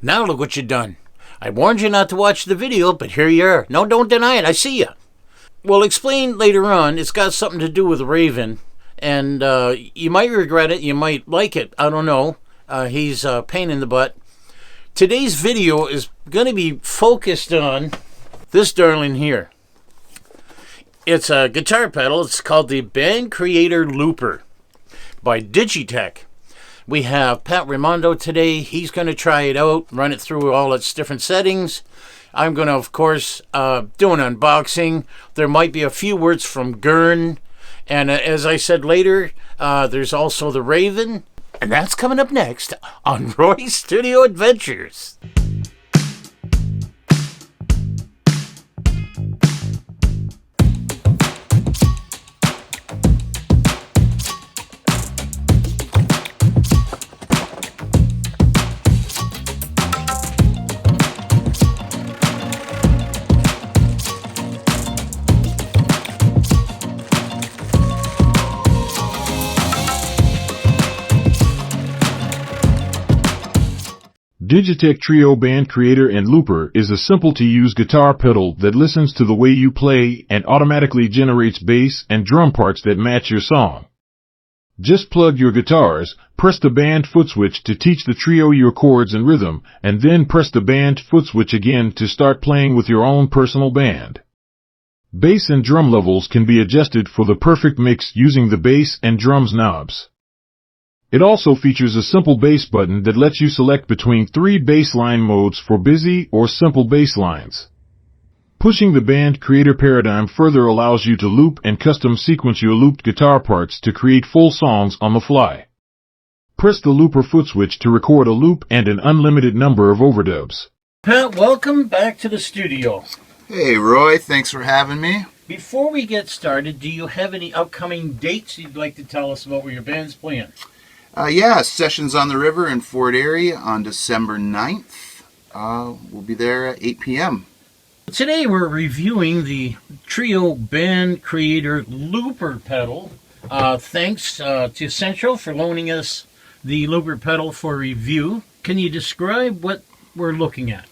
Now look what you done. I warned you not to watch the video, but here you are. No, don't deny it. I see you. We'll explain later on. It's got something to do with Raven, and you might regret it. You might like it. I don't know. He's a pain in the butt. Today's video is going to be focused on this darling here. It's a guitar pedal. It's called the Band Creator Looper by Digitech. We have Pat Raimondo today. He's going to try it out, run it through all its different settings. I'm going to, of course, do an unboxing. There might be a few words from Gurn. And as I said later, there's also the Raven. And that's coming up next on Roy's Studio Adventures. Digitech Trio Band Creator and Looper is a simple-to-use guitar pedal that listens to the way you play and automatically generates bass and drum parts that match your song. Just plug your guitars, press the band foot switch to teach the trio your chords and rhythm, and then press the band foot switch again to start playing with your own personal band. Bass and drum levels can be adjusted for the perfect mix using the bass and drums knobs. It also features a simple bass button that lets you select between 3 bass line modes for busy or simple bass lines. Pushing the band creator paradigm further allows you to loop and custom sequence your looped guitar parts to create full songs on the fly. Press the looper foot switch to record a loop and an unlimited number of overdubs. Pat, welcome back to the studio. Hey Roy, thanks for having me. Before we get started, do you have any upcoming dates you'd like to tell us about where your band's playing? Sessions on the River in Fort Erie on December 9th. We'll be there at 8 p.m. Today we're reviewing the Trio Band Creator Looper pedal. Thanks to Central for loaning us the Looper pedal for review. Can you describe what we're looking at?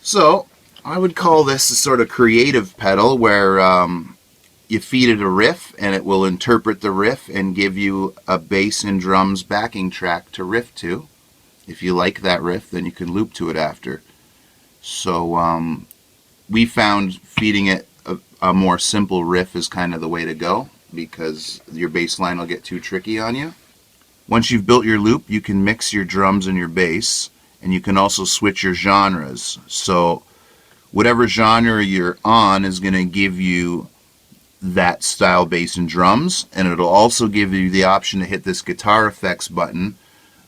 So, I would call this a sort of creative pedal where you feed it a riff and it will interpret the riff and give you a bass and drums backing track to riff to. If you like that riff, then you can loop to it after. So we found feeding it a more simple riff is kind of the way to go because your bass line will get too tricky on you. Once you've built your loop, you can mix your drums and your bass, and you can also switch your genres. So whatever genre you're on is going to give you that style bass and drums, and it'll also give you the option to hit this guitar effects button,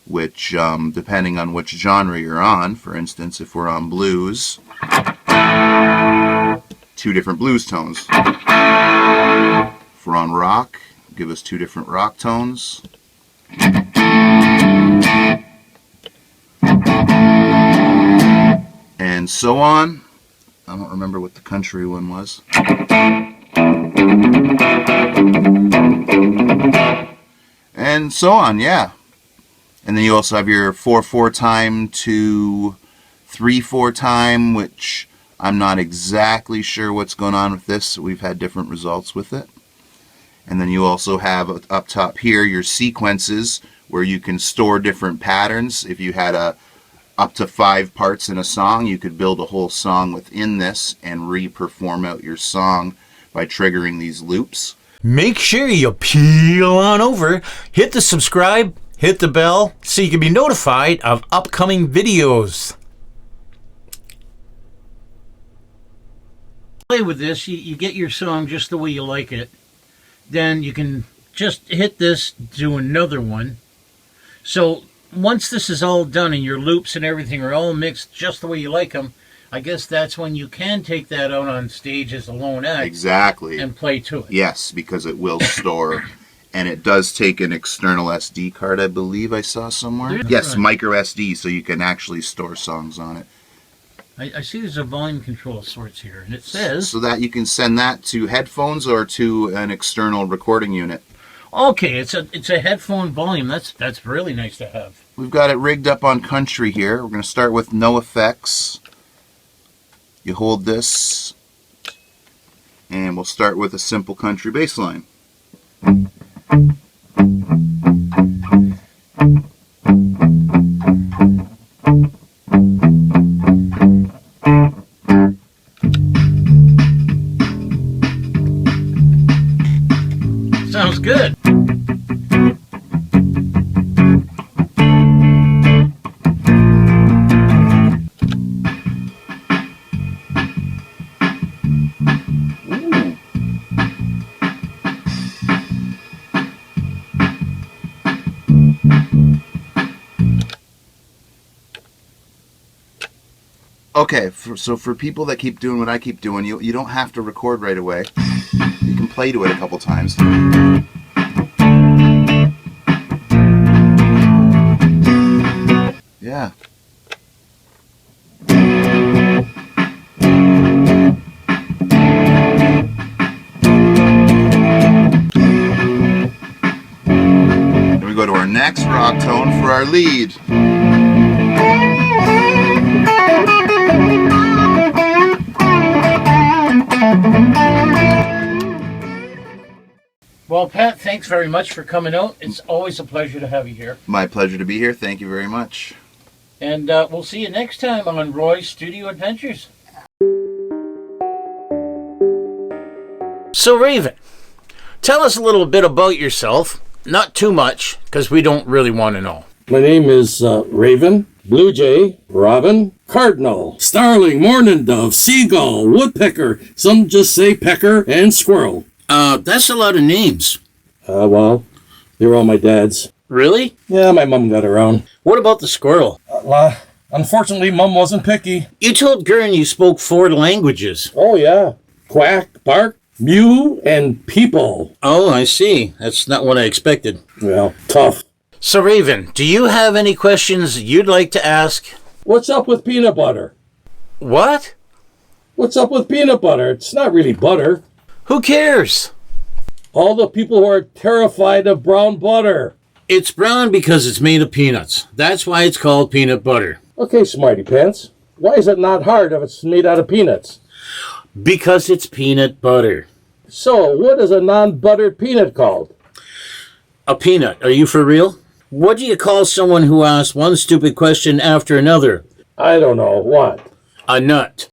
which depending on which genre you're on, for instance, if we're on blues, 2 different blues tones. If we're on rock, give us 2 different rock tones. And so on. I don't remember what the country one was. And so on, yeah. And then you also have your 4/4 time to 3/4 time, which I'm not exactly sure what's going on with this. We've had different results with it. And then you also have up top here your sequences where you can store different patterns. If you had up to 5 parts in a song, you could build a whole song within this and re-perform out your song by triggering these loops. Make sure you peel on over, hit the subscribe, hit the bell, so you can be notified of upcoming videos. Play with this, you get your song just the way you like it. Then you can just hit this, do another one. So once this is all done and your loops and everything are all mixed just the way you like them, I guess that's when you can take that out on stage as a lone act. Exactly. And play to it. Yes, because it will store. And it does take an external SD card, I believe I saw somewhere. Yes, right. Micro SD, so you can actually store songs on it. I see there's a volume control of sorts here, and it says... So that you can send that to headphones or to an external recording unit. Okay, it's a headphone volume. That's really nice to have. We've got it rigged up on country here. We're going to start with no effects. You hold this, and we'll start with a simple country bass line. Sounds good. Okay, so for people that keep doing what I keep doing, you don't have to record right away. You can play to it a couple times. Yeah. Then we go to our next rock tone for our lead. Well, Pat, thanks very much for coming out. It's always a pleasure to have you here. My pleasure to be here. Thank you very much. And we'll see you next time on Roy's Studio Adventures. So, Raven, tell us a little bit about yourself. Not too much, because we don't really want to know. My name is Raven, Blue Jay, Robin, Cardinal, Starling, Mourning Dove, Seagull, Woodpecker, some just say Pecker, and Squirrel. That's a lot of names. Well, they were all my dad's. Really? Yeah, my mom got her own. What about the squirrel? Unfortunately, Mom wasn't picky. You told Gurn you spoke 4 languages. Oh, yeah. Quack, bark, mew, and people. Oh, I see. That's not what I expected. Well, tough. So, Raven, do you have any questions you'd like to ask? What's up with peanut butter? What? What's up with peanut butter? It's not really butter. Who cares? All the people who are terrified of brown butter. It's brown because it's made of peanuts. That's why it's called peanut butter. Okay, smarty pants. Why is it not hard if it's made out of peanuts? Because it's peanut butter. So, what is a non-buttered peanut called? A peanut. Are you for real? What do you call someone who asks one stupid question after another? I don't know. What? A nut.